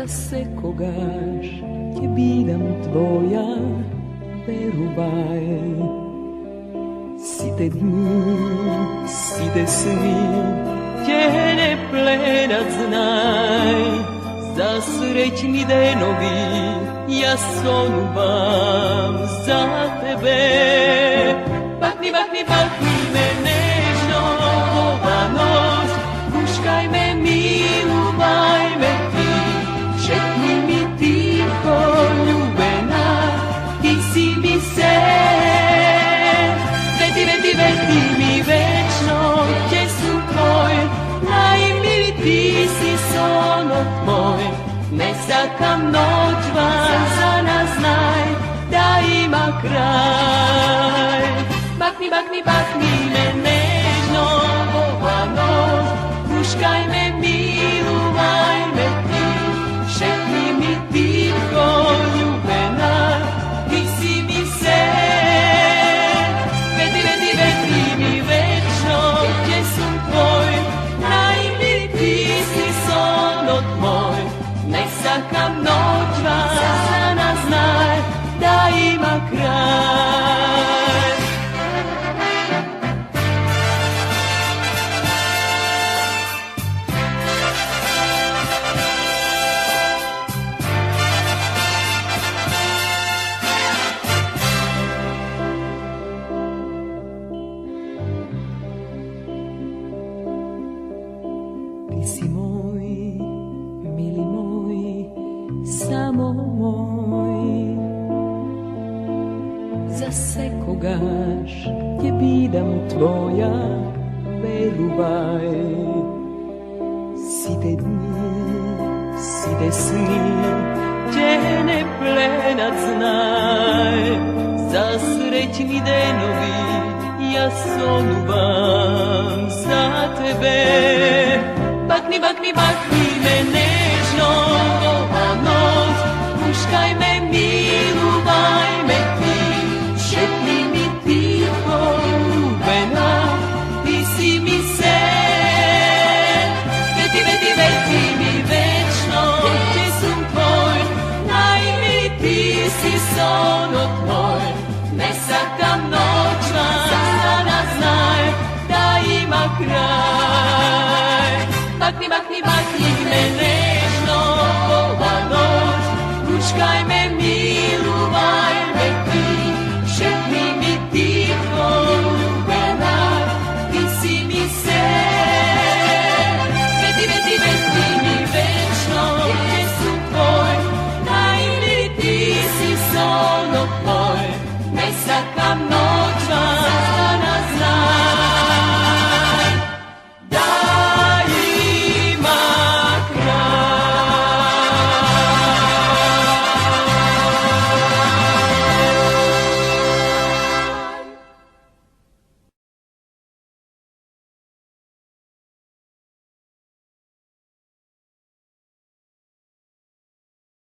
za sekogaš ќе бидам твоја, верувај. Сите дни, сите сни ќе не пленат, знај, за среќни денови јас сонувам за тебе. Бахни, бахни, бахни ме нежно ова ноќ, пушкај ме, милувај ме ти, шепни ми тихо, љубена, ти си ми се. Вети, вети, вети ми вечно, ќе сум твој, најмили ти си сонот мој. Не сакам ноќва за нас, знај, да има крај. Бахни, бахни, бахни ме нежно ова ноќ, пушкај ме, милувај ме ти, шепни ми тихо, љубена, ти си ми се. Вети, вети, вети ми вечно, ќе сум твој, најмили ти си сонот мој. Не сакам ноќва за нас, знај, да има крај. Ти си мој, мили мој, само мој. За секогаш ќе бидам твоја, верувај. Сите дни, сите сни ќе не пленат, знај, за среќни денови јас сонувам за тебе. Бахни, бахни, бахни ме нежно ова ноќ, пушкај ме, милувај ме ти, шепни ми тихо, љубена, ти си ми се. Вети, вети, вети ми вечно, ќе сум твој, најмили ти си сонот мој. Не сакам ноќва за нас, знај, да има крај. Бахни, бахни, бахни ме